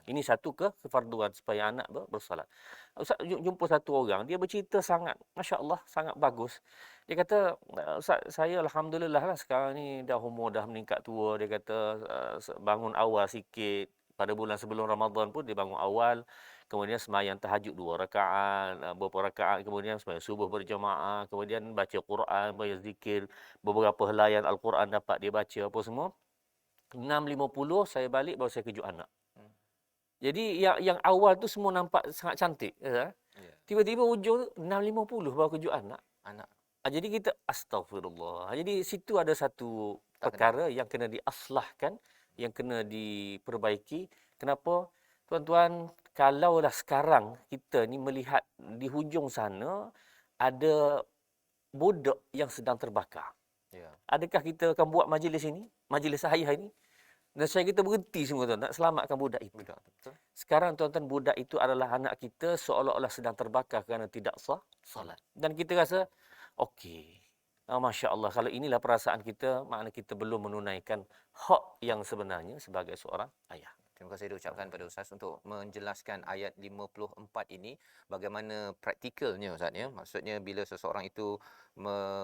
Ini satu kefarduan supaya anak bersolat. Ustaz jumpa satu orang, dia bercerita sangat, Masya Allah, sangat bagus. Dia kata, Ustaz, saya alhamdulillah lah sekarang ni dah umur dah meningkat tua. Dia kata bangun awal sikit. Pada bulan sebelum Ramadan pun dia bangun awal. Kemudian semayang tahajud 2 rakaat, beberapa rakaat. Kemudian semayang subuh berjemaah. Kemudian baca Quran, baca zikir. Beberapa helaian Al-Quran dapat dia baca apa semua. 6.50 saya balik baru saya kejut anak. Jadi yang awal tu semua nampak sangat cantik. Ya? Tiba-tiba ujung 6.50 baru kejut anak. Jadi kita astagfirullah. Jadi situ ada satu perkara yang kena diaslahkan, yang kena diperbaiki. Kenapa? Tuan-tuan, kalaulah sekarang kita ni melihat di hujung sana ada budak yang sedang terbakar. Adakah kita akan buat majlis ini? Majlis ayah ini? Dan saya kita berhenti semua tuan, nak selamatkan budak itu. Sekarang tuan-tuan, budak itu adalah anak kita seolah-olah sedang terbakar kerana tidak salat. Dan kita rasa, okey, Masya Allah, kalau inilah perasaan kita, makna kita belum menunaikan hak yang sebenarnya sebagai seorang ayah. Terima kasih diucapkan pada Ustaz untuk menjelaskan ayat 54 ini bagaimana praktikalnya Ustaz ya. Maksudnya bila seseorang itu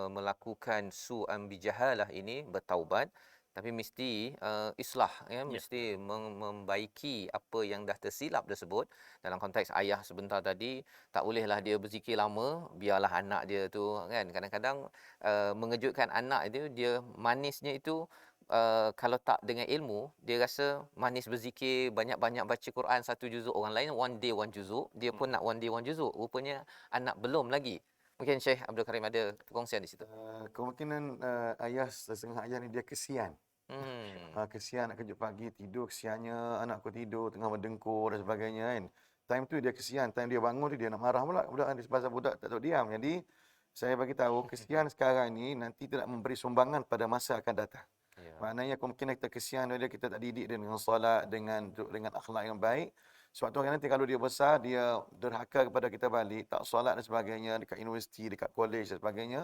melakukan su'an bijahalah ini, bertaubat, tapi mesti islah ya, mesti membaiki apa yang dah tersilap tersebut. Dalam konteks ayah sebentar tadi, tak bolehlah dia berzikir lama, biarlah anak dia tu kan. Kadang-kadang mengejutkan anak itu, dia manisnya itu kalau tak dengan ilmu, dia rasa manis berzikir, banyak-banyak baca Quran satu juzuk, orang lain one day one juzuk, dia pun nak one day one juzuk. Rupanya anak belum lagi. Mungkin Syekh Abdul Karim ada perkongsian di situ. Kemungkinan ayah, setengah ayah ni dia kesian. Kesian nak kejut pagi, tidur kesiannya, anak aku tidur tengah mendengkur dan sebagainya kan. Time tu dia kesian, time dia bangun tu dia nak marah pula budak, pasal budak tak tahu diam. Jadi saya bagi tahu kesian sekarang ni nanti tidak memberi sumbangan pada masa akan datang. Maknanya kemungkinan kita kesian dia, kita tak didik dia dengan solat, dengan akhlak yang baik. Sebab tu nanti kalau dia besar, dia derhaka kepada kita balik, tak solat dan sebagainya, dekat universiti, dekat college dan sebagainya,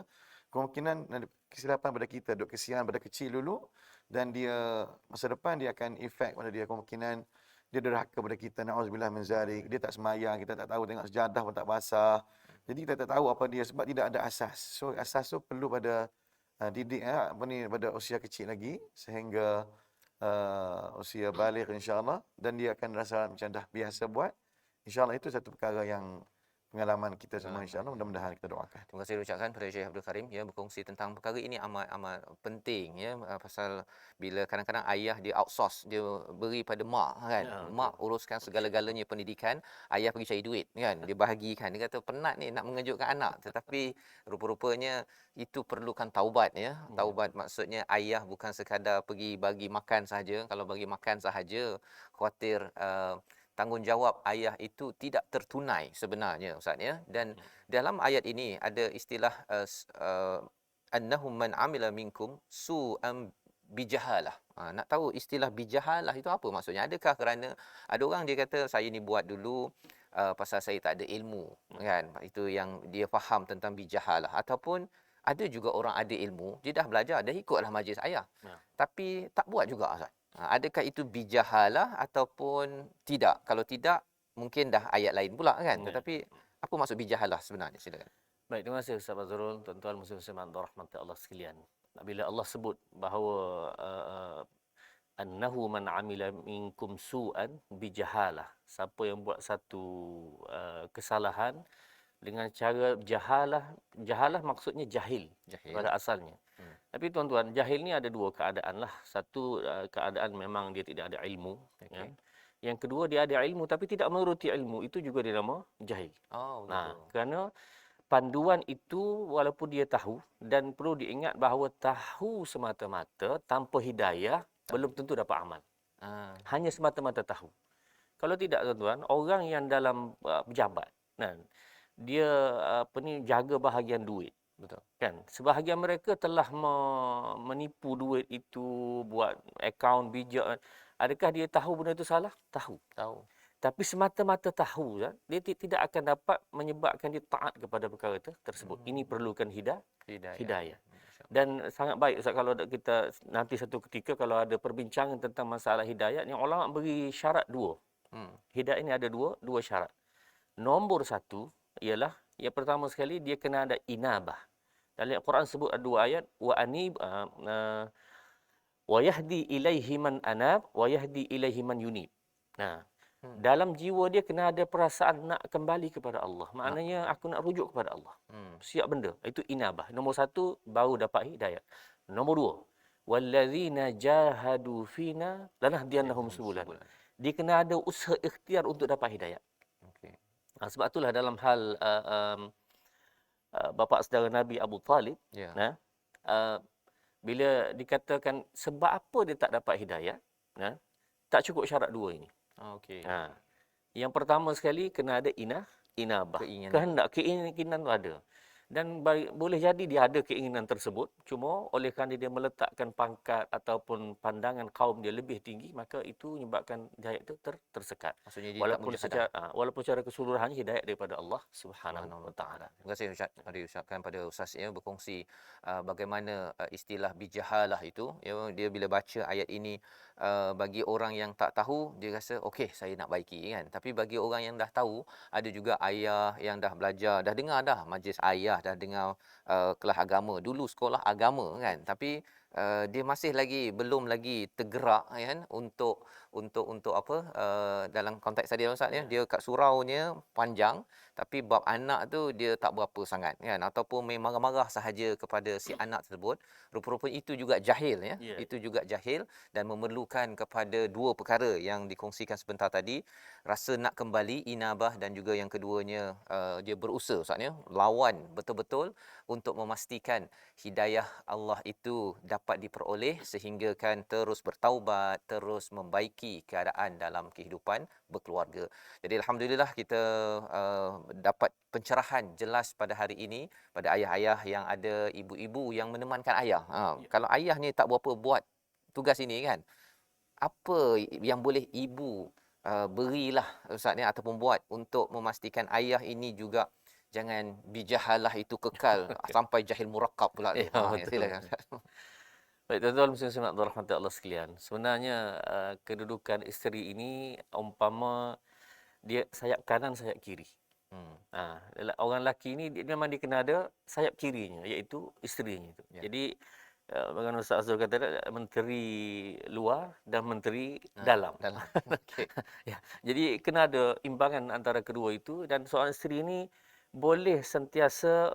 kemungkinan kesilapan pada kita, duk kesian pada kecil dulu, dan dia masa depan dia akan efek pada dia, kemungkinan dia derhaka pada kita, na'udzubillah min zalik, dia tak semayang, kita tak tahu, tengok sejadah pun tak basah. Jadi kita tak tahu apa dia, sebab tidak ada asas. So asas tu perlu pada didik pada usia kecil lagi, sehingga usia baligh insya-Allah, dan dia akan rasa macam dah biasa buat. Insya-Allah itu satu perkara yang pengalaman kita semua, insya-Allah, mudah-mudahan kita doakan. Terima kasih ucapkan pada Syekh Abdul Karim ya, berkongsi tentang perkara ini amat penting ya, pasal bila kadang-kadang ayah dia outsource, dia beri pada mak kan. Ya, Mak uruskan segala-galanya pendidikan, ayah pergi cari duit kan. Dia bahagikan, dia kata penat ni nak mengejutkan anak, tetapi rupa-rupanya itu perlukan taubat ya. Taubat maksudnya ayah bukan sekadar pergi bagi makan sahaja. Kalau bagi makan sahaja, khuatir tanggungjawab ayah itu tidak tertunai sebenarnya Ustaz ya. Dan dalam ayat ini ada istilah annahum man amila minkum su'an bijahalah. Nak tahu istilah bijahalah itu apa maksudnya? Adakah kerana ada orang dia kata saya ni buat dulu pasal saya tak ada ilmu kan. Itu yang dia faham tentang bijahalah, ataupun ada juga orang ada ilmu, dia dah belajar, dah ikutlah majlis ayah. Tapi tak buat juga Ustaz. Adakah itu bijahalah ataupun tidak? Kalau tidak, mungkin dah ayat lain pula kan. Tetapi apa maksud bijahalah sebenarnya? Silakan. Baik, terima kasih Ustaz Fazrul, tuan-tuan muslim-muslimat dan rahmat Allah sekalian. Bila Allah sebut bahawa annahu man amila minkum su'an bijahalah, siapa yang buat satu kesalahan dengan cara jahalah maksudnya jahil pada asalnya. Tapi tuan-tuan, jahil ni ada dua keadaan lah. Satu, keadaan memang dia tidak ada ilmu. Ya. Yang kedua, dia ada ilmu tapi tidak menuruti ilmu. Itu juga dinama jahil. Oh, betul. Nah, kerana panduan itu walaupun dia tahu, dan perlu diingat bahawa tahu semata-mata tanpa hidayah belum tentu dapat amal. Hanya semata-mata tahu. Kalau tidak tuan-tuan, orang yang dalam pejabat, dia jaga bahagian duit. Betul. Kan? Sebahagian mereka telah menipu duit itu, buat akaun bijak. Adakah dia tahu benda itu salah? Tahu. Tapi semata-mata tahu, dia tidak akan dapat menyebabkan dia taat kepada perkara tersebut. Ini perlukan hidayah. Dan sangat baik Ustaz kalau kita nanti satu ketika kalau ada perbincangan tentang masalah hidayah, yang ulama beri syarat dua. Hidayah ini ada dua syarat. Nombor satu ialah, yang pertama sekali dia kena ada inabah. Dalam Al-Quran sebut ada dua ayat, wa yahdi ilaihi man anab wa yahdi ilaihi man yunib. Dalam jiwa dia kena ada perasaan nak kembali kepada Allah. Maknanya aku nak rujuk kepada Allah. Siap benda. Itu inabah. Nombor satu, baru dapat hidayah. Nombor dua, wallazina jahadu fina lanahdiyannahum subulana. Dia kena ada usaha ikhtiar untuk dapat hidayah. Sebab itulah dalam hal bapa saudara Nabi Abu Talib, bila dikatakan sebab apa dia tak dapat hidayah, tak cukup syarat dua ini. Yang pertama sekali kena ada inabah. Keinginan tu ada. Dan boleh jadi dia ada keinginan tersebut, cuma oleh kerana dia meletakkan pangkat ataupun pandangan kaum dia lebih tinggi, maka itu menyebabkan hidayah itu tersekat. Maksudnya dia Walaupun secara keseluruhannya hidayah daripada Allah Subhanahu wa taala. Terima kasih Ustaz. Diucapkan pada Ustaz ya, berkongsi bagaimana istilah bijahalah itu ya, dia bila baca ayat ini, bagi orang yang tak tahu dia rasa okey saya nak baiki kan. Tapi bagi orang yang dah tahu, ada juga ayah yang dah belajar, dah dengar dah majlis ayah, dah dengar kelas agama, dulu sekolah agama kan, tapi dia masih belum lagi tergerak kan untuk apa, dalam konteks tadi Ustaz ya, dia kat suraunya panjang tapi bab anak tu dia tak berapa sangat kan, ataupun main marah-marah sahaja kepada si anak tersebut. Rupa-rupanya itu juga jahil ya. Itu juga jahil dan memerlukan kepada dua perkara yang dikongsikan sebentar tadi, rasa nak kembali, inabah, dan juga yang keduanya dia berusaha Ustaz ya, lawan betul-betul untuk memastikan hidayah Allah itu dapat diperoleh sehingga kan terus bertaubat, terus membaiki keadaan dalam kehidupan berkeluarga. Jadi alhamdulillah kita dapat pencerahan jelas pada hari ini pada ayah-ayah yang ada, ibu-ibu yang menemankan ayah. Kalau ayah ni tak berapa buat tugas ini kan, apa yang boleh ibu berilah Ustaz ni ataupun buat untuk memastikan ayah ini juga jangan bijahalah itu kekal sampai jahil murakkab pula. Silakan. Baik, tuan-tuan muslim-muslimat dan rahmat Allah sekalian. Sebenarnya kedudukan isteri ini umpama dia sayap kanan, sayap kiri. Orang lelaki ni dia memang dia kena ada sayap kirinya, iaitu isterinya itu. Jadi bagaimana Ustaz Azrul kata, menteri luar dan menteri Ha, dalam. dalam. Okey. Ya, jadi kena ada imbangan antara kedua itu, dan seorang isteri ini boleh sentiasa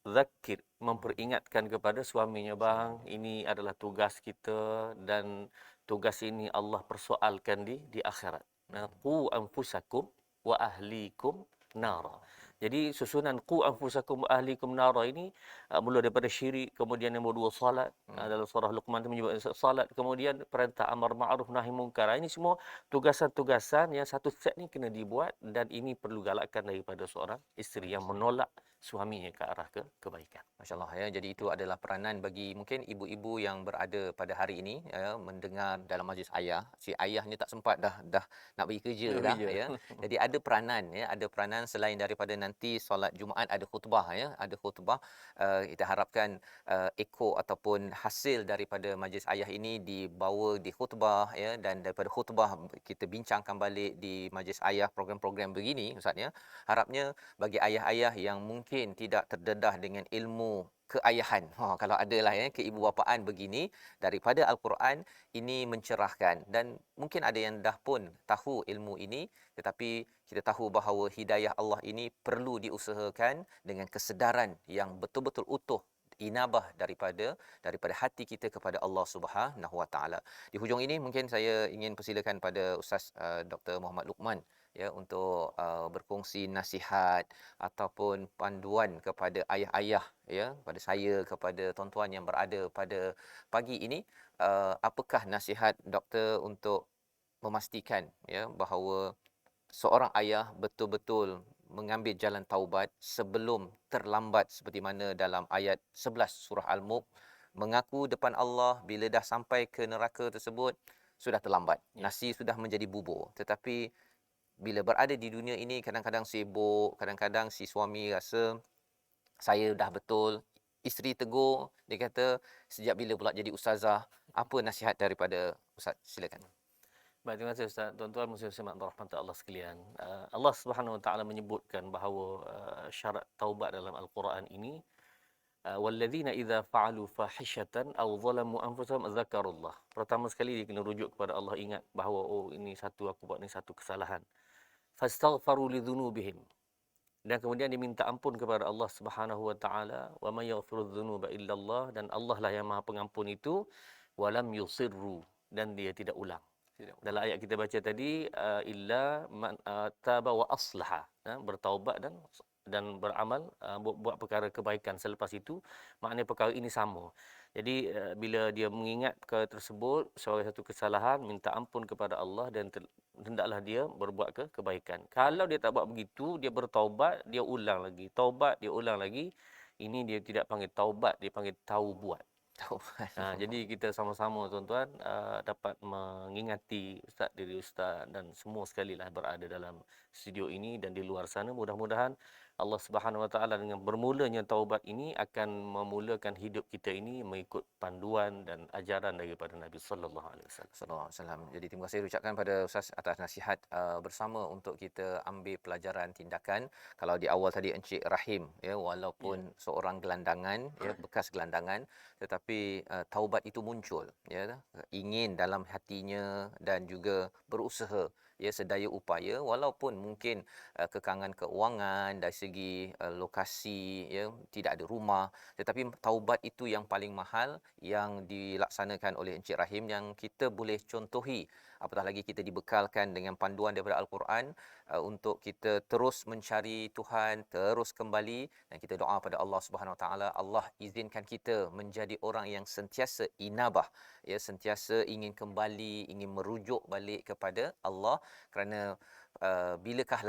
zakir, memperingatkan kepada suaminya, bang, ini adalah tugas kita dan tugas ini Allah persoalkan di akhirat. Qu anfusakum wa ahlikum nara. Jadi susunan qu anfusakum wa ahlikum nara ini mula daripada syirik, kemudian yang kedua salat, dalam surah Luqman itu menyebut salat, kemudian perintah amar ma'ruf nahi munkar. Ini semua tugasan-tugasan yang satu set ni kena dibuat, dan ini perlu galakkan daripada seorang isteri yang menolak suaminya ke arah kebaikan. Masya-Allah ya. Jadi itu adalah peranan bagi mungkin ibu-ibu yang berada pada hari ini ya, mendengar dalam majlis ayah. Si ayah ni tak sempat dah nak pergi kerja Nak dah kerja. ya. Jadi ada peranan ya, ada peranan selain daripada nanti solat Jumaat ada khutbah ya, ada khutbah. Kita harapkan ekor ataupun hasil daripada majlis ayah ini dibawa di khutbah ya, dan daripada khutbah kita bincangkan balik di majlis ayah program-program begini Ustaz ya. Harapnya bagi ayah-ayah yang mungkin tidak terdedah dengan ilmu keayahan. Kalau adalah ya keibubapaan begini daripada al-Quran, ini mencerahkan, dan mungkin ada yang dah pun tahu ilmu ini, tetapi kita tahu bahawa hidayah Allah ini perlu diusahakan dengan kesedaran yang betul-betul utuh, inabah daripada hati kita kepada Allah Subhanahu Wa Taala. Di hujung ini mungkin saya ingin persilakan pada Ustaz Dr. Muhammad Luqman ya, untuk berkongsi nasihat ataupun panduan kepada ayah-ayah ya, pada saya, kepada tuan-tuan yang berada pada pagi ini. Apakah nasihat doktor untuk memastikan ya bahawa seorang ayah betul-betul mengambil jalan taubat sebelum terlambat, seperti mana dalam ayat 11 surah Al-Mulk, mengaku depan Allah bila dah sampai ke neraka tersebut sudah terlambat. Nasi sudah menjadi bubur. Tetapi bila berada di dunia ini kadang-kadang sibuk, kadang-kadang si suami rasa saya dah betul, isteri tegur, dia kata sejak bila pula jadi ustazah? Apa nasihat daripada Ustaz? Silakan. Baik, terima kasih Ustaz. Tuan-tuan muslim dan rahmat Allah sekalian. Allah Subhanahu Wa Taala menyebutkan bahawa syarat taubat dalam Al-Quran ini, walladzina idza fa'alu fahishatan aw zalamu anfusahum dzakarullah. Pertama sekali dia kena rujuk kepada Allah, ingat bahawa oh ini satu aku buat ni satu kesalahan. Fastaghfaru lidzunubihim. Dan kemudian diminta ampun kepada Allah Subhanahu Wa Taala, wa may yaghfiru dzunuba illallah, dan Allah lah yang Maha Pengampun itu, walam yusirru, dan dia tidak ulang. Dalam ayat kita baca tadi, illa man taba wa aslaha, bertaubat dan beramal, buat perkara kebaikan selepas itu, maknanya perkara ini sama. Jadi bila dia mengingat perkara tersebut sebagai satu kesalahan, minta ampun kepada Allah, dan hendaklah dia berbuat kebaikan. Kalau dia tak buat begitu, dia bertaubat, dia ulang lagi, taubat, dia ulang lagi, ini dia tidak panggil taubat, dia panggil taubat. Jadi kita sama-sama tuan-tuan dapat mengingati ustaz, diri ustaz dan semua sekali lah berada dalam studio ini dan di luar sana. Mudah-mudahan Allah Subhanahu Wa Taala dengan bermulanya taubat ini akan memulakan hidup kita ini mengikut panduan dan ajaran daripada Nabi sallallahu alaihi wasallam. Sallallahu alaihi wasallam. Jadi terima kasih ucapkan pada Ustaz atas nasihat bersama untuk kita ambil pelajaran tindakan. Kalau di awal tadi Encik Rahim ya, walaupun seorang gelandangan ya, bekas gelandangan, tetapi taubat itu muncul ya, ingin dalam hatinya dan juga berusaha ya sedaya upaya, walaupun mungkin kekangan keuangan dari segi lokasi ya, tidak ada rumah, tetapi taubat itu yang paling mahal yang dilaksanakan oleh Encik Rahim, yang kita boleh contohi. Apatah lagi kita dibekalkan dengan panduan daripada Al-Quran untuk kita terus mencari Tuhan, terus kembali, dan kita doa pada Allah Subhanahu Wa Taala, Allah izinkan kita menjadi orang yang sentiasa inabah ya, sentiasa ingin kembali, ingin merujuk balik kepada Allah, kerana bilakah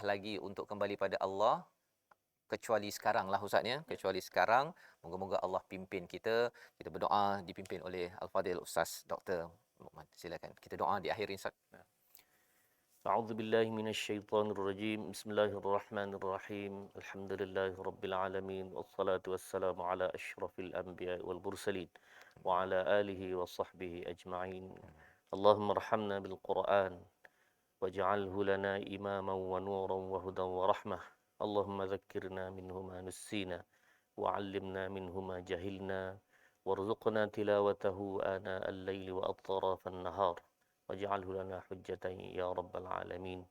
lagi untuk kembali pada Allah kecuali sekarang lah Ustaz ya, kecuali sekarang. Moga-moga Allah pimpin kita. Kita berdoa dipimpin oleh Al-Fadhil Ustaz Dr. Luqman. Silakan kita doa di akhir Ustaz. A'udzu billahi minasyaitonir rajim. Bismillahirrahmanirrahim. Alhamdulillahi rabbil alamin, wassalatu wassalamu ala asyrafil anbiya'i wal mursalin wa ala alihi wa sahbihi ajma'in. Allahumma arhamna bil Qur'an waj'alhu lana imaman wa nuran wa hudan wa rahmah. Allahumma dzakkirna minhu ma nussina وعلمنا منه ما جهلنا وارزقنا تلاوته آناء الليل وأطراف النهار واجعله لنا حجة يا رب العالمين.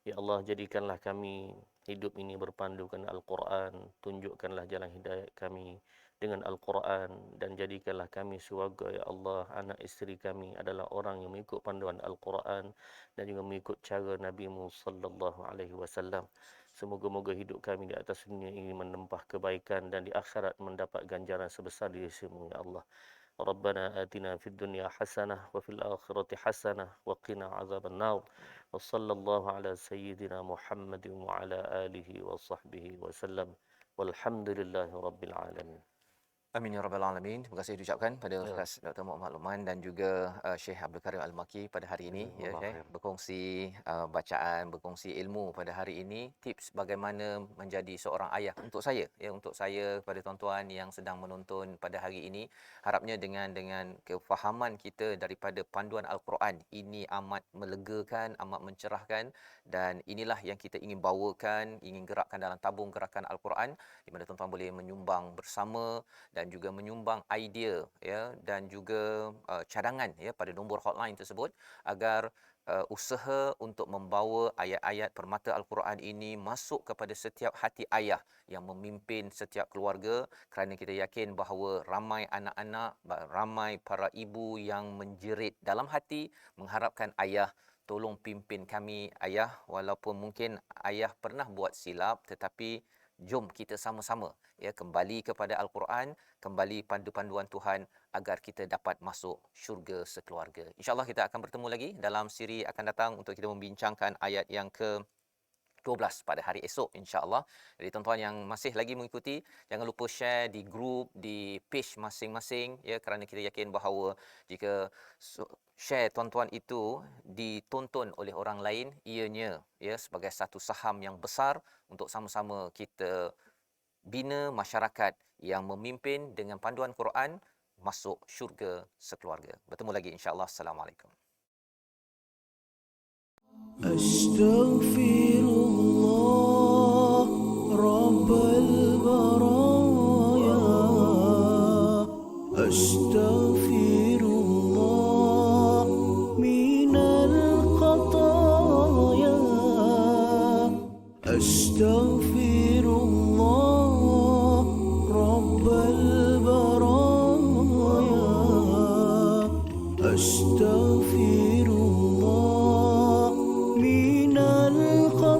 Ya Allah, jadikanlah kami hidup ini berpandukan Al-Quran, tunjukkanlah jalan hidayat kami dengan Al-Quran, dan jadikanlah kami syurga, ya Allah. Anak isteri kami adalah orang yang mengikut panduan Al-Quran dan juga mengikut cara Nabi-Mu sallallahu alaihi wasallam. Semoga-moga hidup kami di atas dunia ini menempah kebaikan dan di akhirat mendapat ganjaran sebesar di sisi-Mu, ya Allah. ربنا آتنا في الدنيا حسنة وفي الآخرة حسنة وقنا عذاب النار وصلى الله على سيدنا محمد وعلى آله وصحبه وسلم والحمد لله رب العالمين. Amin ya rabbal alamin. Terima kasih diucapkan pada Ustaz Dr. Muhammad Luqman dan juga Syekh Abdul Karim Al-Maki pada hari ini, ya Syekh, berkongsi bacaan, berkongsi ilmu pada hari ini, tips bagaimana menjadi seorang ayah untuk saya, ya, untuk saya kepada tuan-tuan yang sedang menonton pada hari ini. Harapnya dengan kefahaman kita daripada panduan Al-Quran ini amat melegakan, amat mencerahkan, dan inilah yang kita ingin bawakan, ingin gerakkan dalam tabung gerakan Al-Quran, di mana tuan-tuan boleh menyumbang bersama dan juga menyumbang idea, ya, dan juga cadangan, ya, pada nombor hotline tersebut agar usaha untuk membawa ayat-ayat permata Al-Quran ini masuk kepada setiap hati ayah yang memimpin setiap keluarga, kerana kita yakin bahawa ramai anak-anak, ramai para ibu yang menjerit dalam hati mengharapkan ayah, tolong pimpin kami ayah, walaupun mungkin ayah pernah buat silap, tetapi jom kita sama-sama, ya, kembali kepada Al-Quran, kembali pandu-panduan Tuhan agar kita dapat masuk syurga sekeluarga. InsyaAllah kita akan bertemu lagi dalam siri akan datang untuk kita membincangkan ayat yang ke-12 pada hari esok, insya-Allah. Jadi tuan-tuan yang masih lagi mengikuti, jangan lupa share di grup, di page masing-masing, ya, kerana kita yakin bahawa jika share tuan-tuan itu ditonton oleh orang lain, ianya, ya, sebagai satu saham yang besar untuk sama-sama kita bina masyarakat yang memimpin dengan panduan Quran masuk syurga sekeluarga. Bertemu lagi insya-Allah. Assalamualaikum. أستغفر الله رب البرايا أستغفر الله من الخطايا أستغفر الله رب البرايا أستغفر الله من الخطايا